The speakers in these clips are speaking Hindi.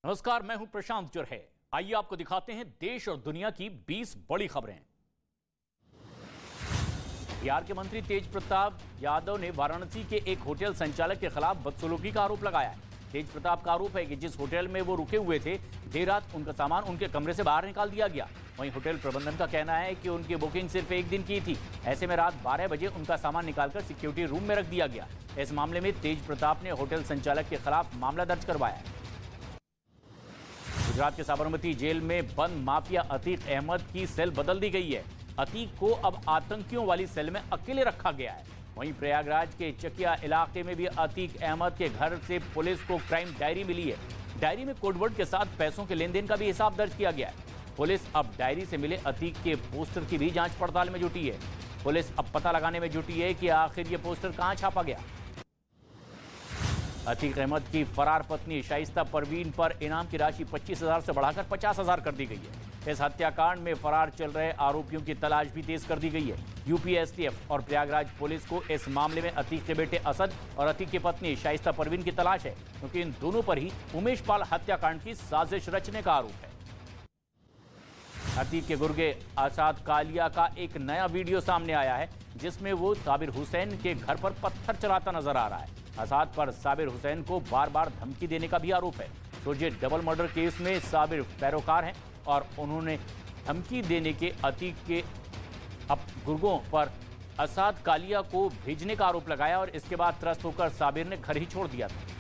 नमस्कार, मैं हूं प्रशांत जुर्हे। आइए आपको दिखाते हैं देश और दुनिया की 20 बड़ी खबरें। बिहार के मंत्री तेज प्रताप यादव ने वाराणसी के एक होटल संचालक के खिलाफ बदसलूकी का आरोप लगाया है। तेज प्रताप का आरोप है कि जिस होटल में वो रुके हुए थे, देर रात उनका सामान उनके कमरे से बाहर निकाल दिया गया। वहीं होटल प्रबंधन का कहना है कि उनकी बुकिंग सिर्फ एक दिन की थी। ऐसे में रात 12 बजे उनका सामान निकालकर सिक्योरिटी रूम में रख दिया गया। इस मामले में तेज प्रताप ने होटल संचालक के खिलाफ मामला दर्ज करवाया है। गुजरात के साबरमती जेल में बंद माफिया अतीक अहमद की सेल बदल दी गई है। अतीक को अब आतंकियों वाली सेल में अकेले रखा गया है। वहीं प्रयागराज के चकिया इलाके में भी अतीक अहमद के घर से पुलिस को क्राइम डायरी मिली है। डायरी में कोडवर्ड के साथ पैसों के लेन देन का भी हिसाब दर्ज किया गया है। पुलिस अब डायरी से मिले अतीक के पोस्टर की भी जांच पड़ताल में जुटी है। पुलिस अब पता लगाने में जुटी है कि आखिर ये पोस्टर कहां छापा गया। अतीक अहमद की फरार पत्नी शाइस्ता परवीन पर इनाम की राशि 25,000 से बढ़ाकर 50,000 कर दी गई है। इस हत्याकांड में फरार चल रहे आरोपियों की तलाश भी तेज कर दी गई है। यूपी एसटीएफ और प्रयागराज पुलिस को इस मामले में अतीक के बेटे असद और अतीक की पत्नी शाइस्ता परवीन की तलाश है, क्योंकि इन दोनों पर ही उमेश पाल हत्याकांड की साजिश रचने का आरोप है। अतीक के गुर्गे आसाद कालिया का एक नया वीडियो सामने आया है, जिसमें वो साबिर हुसैन के घर पर पत्थर चलाता नजर आ रहा है। आसाद पर साबिर हुसैन को बार बार धमकी देने का भी आरोप है। सोचिए, डबल मर्डर केस में साबिर पैरोकार हैं और उन्होंने धमकी देने के अतीक के गुर्गों पर आसाद कालिया को भेजने का आरोप लगाया और इसके बाद त्रस्त होकर साबिर ने घर ही छोड़ दिया था।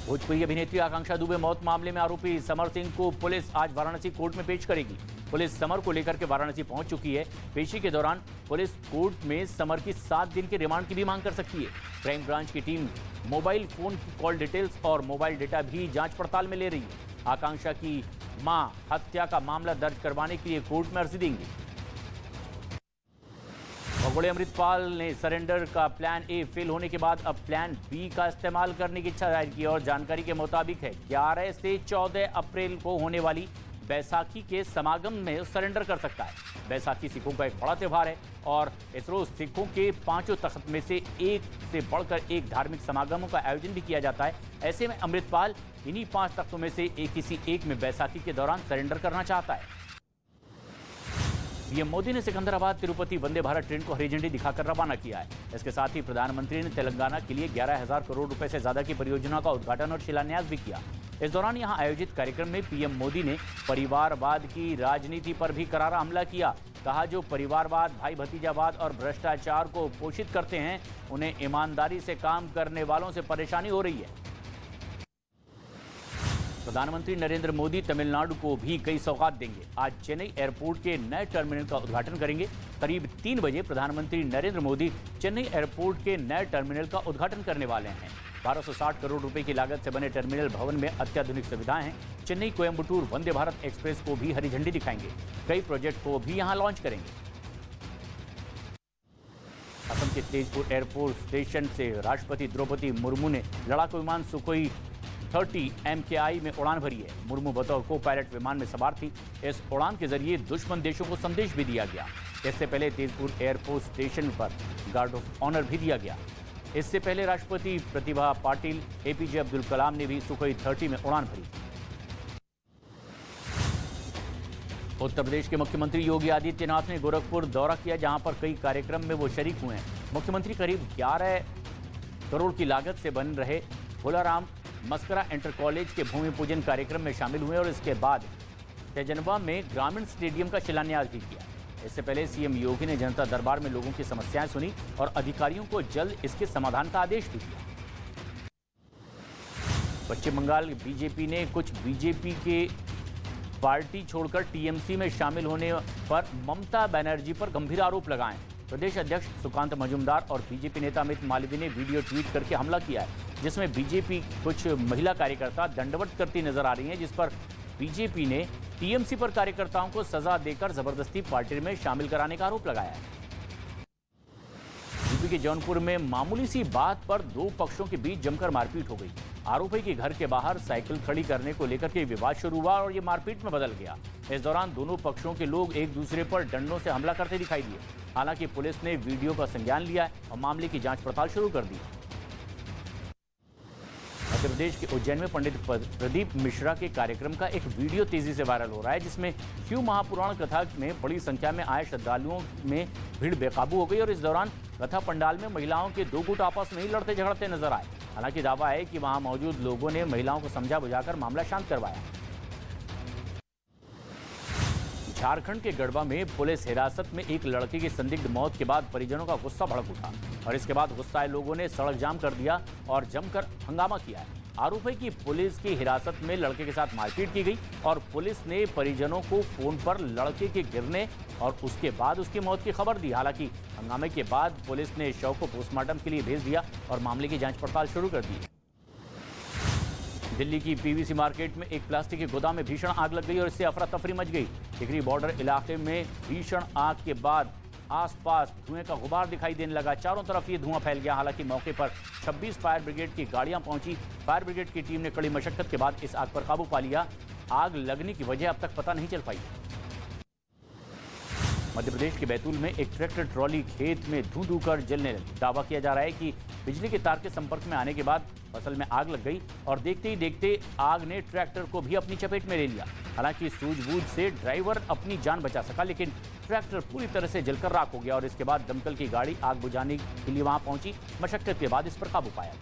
भोजपुरी अभिनेत्री आकांक्षा दुबे मौत मामले में आरोपी समर सिंह को पुलिस आज वाराणसी कोर्ट में पेश करेगी। पुलिस समर को लेकर के वाराणसी पहुंच चुकी है। पेशी के दौरान पुलिस कोर्ट में समर की 7 दिन के रिमांड की भी मांग कर सकती है। क्राइम ब्रांच की टीम मोबाइल फोन की कॉल डिटेल्स और मोबाइल डेटा भी जांच पड़ताल में ले रही है। आकांक्षा की मां हत्या का मामला दर्ज करवाने के लिए कोर्ट में अर्जी देंगी। भगोड़े अमृतपाल ने सरेंडर का प्लान ए फेल होने के बाद अब प्लान बी का इस्तेमाल करने की इच्छा जाहिर की और जानकारी के मुताबिक है 11 से 14 अप्रैल को होने वाली बैसाखी के समागम में सरेंडर कर सकता है। बैसाखी सिखों का एक बड़ा त्यौहार है और इस रोज सिखों के 5 तख्त में से एक से बढ़कर एक धार्मिक समागमों का आयोजन भी किया जाता है। ऐसे में अमृतपाल इन्हीं 5 तख्तों में से किसी एक में बैसाखी के दौरान सरेंडर करना चाहता है। पीएम मोदी ने सिकंदराबाद तिरुपति वंदे भारत ट्रेन को हरी झंडी दिखाकर रवाना किया है। इसके साथ ही प्रधानमंत्री ने तेलंगाना के लिए 11,000 करोड़ रुपए से ज्यादा की परियोजना का उद्घाटन और शिलान्यास भी किया। इस दौरान यहां आयोजित कार्यक्रम में पीएम मोदी ने परिवारवाद की राजनीति पर भी करारा हमला किया। कहा, जो परिवारवाद, भाई भतीजावाद और भ्रष्टाचार को पोषित करते हैं, उन्हें ईमानदारी से काम करने वालों से परेशानी हो रही है। प्रधानमंत्री नरेंद्र मोदी तमिलनाडु को भी कई सौगात देंगे। आज चेन्नई एयरपोर्ट के नए टर्मिनल का उद्घाटन करेंगे। करीब 3 बजे प्रधानमंत्री नरेंद्र मोदी चेन्नई एयरपोर्ट के नए टर्मिनल का उद्घाटन करने वाले हैं। 1260 करोड़ रुपए की लागत से बने टर्मिनल भवन में अत्याधुनिक सुविधाएं हैं। चेन्नई कोयम्बटूर वंदे भारत एक्सप्रेस को भी हरी झंडी दिखाएंगे। कई प्रोजेक्ट को भी यहां लॉन्च करेंगे। असम के तेजपुर एयरफोर्स स्टेशन से राष्ट्रपति द्रौपदी मुर्मू ने लड़ाकू विमान सुखोई 30 MKI में उड़ान भरी है। मुर्मू बतौर को पायलट विमान में सवार थी। इस उड़ान के जरिए दुश्मन देशों को संदेश भी दिया गया। इससे पहले तेजपुर एयरफोर्स स्टेशन पर गार्ड ऑफ ऑनर भी दिया गया। इससे पहले राष्ट्रपति प्रतिभा पाटिल, APJ अब्दुल कलाम ने भी सुखोई 30 में उड़ान भरी। उत्तर प्रदेश के मुख्यमंत्री योगी आदित्यनाथ ने गोरखपुर दौरा किया, जहां पर कई कार्यक्रम में वो शरीक हुए हैं। मुख्यमंत्री करीब 11 करोड़ की लागत से बन रहे भोलाराम मस्करा इंटर कॉलेज के भूमि पूजन कार्यक्रम में शामिल हुए और इसके बाद तेजनवा में ग्रामीण स्टेडियम का शिलान्यास भी किया। इससे पहले सीएम योगी ने जनता दरबार में लोगों की समस्याएं सुनी और अधिकारियों को जल्द इसके समाधान का आदेश भी दिया। पश्चिम बंगाल बीजेपी ने कुछ बीजेपी के पार्टी छोड़कर टीएमसी में शामिल होने पर ममता बनर्जी पर गंभीर आरोप लगाए। प्रदेश अध्यक्ष सुकांत मजूमदार और बीजेपी नेता अमित मालवीय ने वीडियो ट्वीट करके हमला किया है, जिसमें बीजेपी कुछ महिला कार्यकर्ता दंडवत करती नजर आ रही हैं, जिस पर बीजेपी ने टीएमसी पर कार्यकर्ताओं को सजा देकर जबरदस्ती पार्टी में शामिल कराने का आरोप लगाया है। यूपी के जौनपुर में मामूली सी बात पर 2 पक्षों के बीच जमकर मारपीट हो गई। आरोप है कि घर के बाहर साइकिल खड़ी करने को लेकर के विवाद शुरू हुआ और ये मारपीट में बदल गया। इस दौरान दोनों पक्षों के लोग एक दूसरे पर डंडों से हमला करते दिखाई दिए। हालांकि पुलिस ने वीडियो का संज्ञान लिया है और मामले की जांच पड़ताल शुरू कर दी। मध्य प्रदेश के उज्जैन में पंडित प्रदीप मिश्रा के कार्यक्रम का एक वीडियो तेजी से वायरल हो रहा है, जिसमें शिव महापुराण कथा में बड़ी संख्या में आए श्रद्धालुओं में भीड़ बेकाबू हो गई और इस दौरान कथा पंडाल में महिलाओं के दो गुट आपस में ही लड़ते झगड़ते नजर आए। हालांकि दावा है कि वहां मौजूद लोगों ने महिलाओं को समझा बुझाकर मामला शांत करवाया। झारखंड के गढ़वा में पुलिस हिरासत में एक लड़के की संदिग्ध मौत के बाद परिजनों का गुस्सा भड़क उठा और इसके बाद गुस्साए लोगों ने सड़क जाम कर दिया और जमकर हंगामा किया है। आरोप है कि पुलिस की हिरासत में लड़के के साथ मारपीट की गई और पुलिस ने परिजनों को फोन पर लड़के के गिरने और उसके बाद उसकी मौत की खबर दी। हालांकि हंगामे के बाद पुलिस ने शव को पोस्टमार्टम के लिए भेज दिया और मामले की जांच पड़ताल शुरू कर दी। दिल्ली की पीवीसी मार्केट में एक प्लास्टिक के गोदाम में भीषण आग लग गई और इससे अफरा तफरी मच गई। टिकरी बॉर्डर इलाके में भीषण आग के बाद आसपास धुएं का गुबार दिखाई देने लगा। चारों तरफ ये धुआं फैल गया। हालांकि मौके पर 26 फायर ब्रिगेड की गाड़ियां पहुंची। फायर ब्रिगेड की टीम ने कड़ी मशक्कत के बाद इस आग पर काबू पा लिया। आग लगने की वजह अब तक पता नहीं चल पाई। मध्य प्रदेश के बैतूल में एक ट्रैक्टर ट्रॉली खेत में धू कर जलने लगी। दावा किया जा रहा है कि बिजली के तार के संपर्क में आने के बाद फसल में आग लग गई और देखते ही देखते आग ने ट्रैक्टर को भी अपनी चपेट में ले लिया। हालांकि सूझबूझ से ड्राइवर अपनी जान बचा सका, लेकिन ट्रैक्टर पूरी तरह से जलकर राख हो गया और इसके बाद दमकल की गाड़ी आग बुझाने के लिए वहां पहुंची। मशक्कत के बाद इस पर काबू पाया।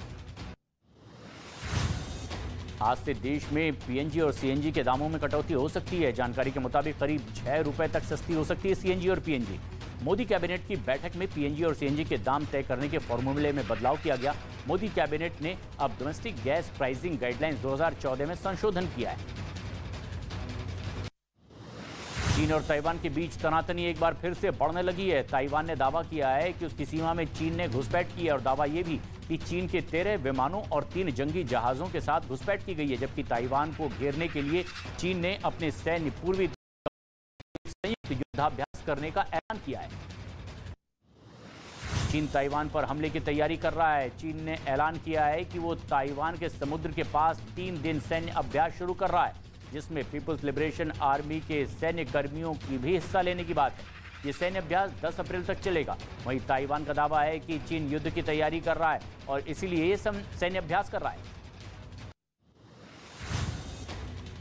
आज से देश में पीएनजी और सीएनजी के दामों में कटौती हो सकती है। जानकारी के मुताबिक करीब 6 रुपए तक सस्ती हो सकती है सीएनजी और पीएनजी। मोदी कैबिनेट की बैठक में पीएनजी और सीएनजी के दाम तय करने के फॉर्मूले में बदलाव किया गया। मोदी कैबिनेट ने अब डोमेस्टिक गैस प्राइसिंग गाइडलाइंस 2014 में संशोधन किया है। चीन और ताइवान के बीच तनातनी एक बार फिर से बढ़ने लगी है। ताइवान ने दावा किया है कि उसकी सीमा में चीन ने घुसपैठ की है और दावा यह भी कि चीन के 13 विमानों और 3 जंगी जहाजों के साथ घुसपैठ की गई है, जबकि ताइवान को घेरने के लिए चीन ने अपने सैन्य पूर्वी संयुक्त युद्धाभ्यास करने का ऐलान किया है। चीन ताइवान पर हमले की तैयारी कर रहा है। चीन ने ऐलान किया है कि वो ताइवान के समुद्र के पास 3 दिन सैन्य अभ्यास शुरू कर रहा है, जिसमें पीपुल्स लिबरेशन आर्मी के सैन्य कर्मियों की भी हिस्सा लेने की बात है। ये सैन्य अभ्यास 10 अप्रैल तक चलेगा। वहीं ताइवान का दावा है कि चीन युद्ध की तैयारी कर रहा है और इसीलिए ये सैन्य अभ्यास कर रहा है।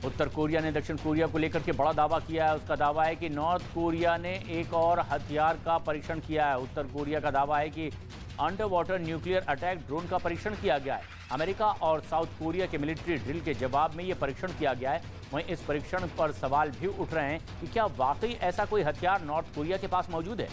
उत्तर कोरिया ने दक्षिण कोरिया को लेकर के बड़ा दावा किया है। उसका दावा है कि नॉर्थ कोरिया ने एक और हथियार का परीक्षण किया है। उत्तर कोरिया का दावा है कि under water nuclear attack drone का परीक्षण किया गया है। अमेरिका और साउथ कोरिया के मिलिट्री ड्रिल के जवाब में यह परीक्षण किया गया है। वहीं इस परीक्षण पर सवाल भी उठ रहे हैं कि क्या वाकई ऐसा कोई हथियार नॉर्थ कोरिया के पास मौजूद है।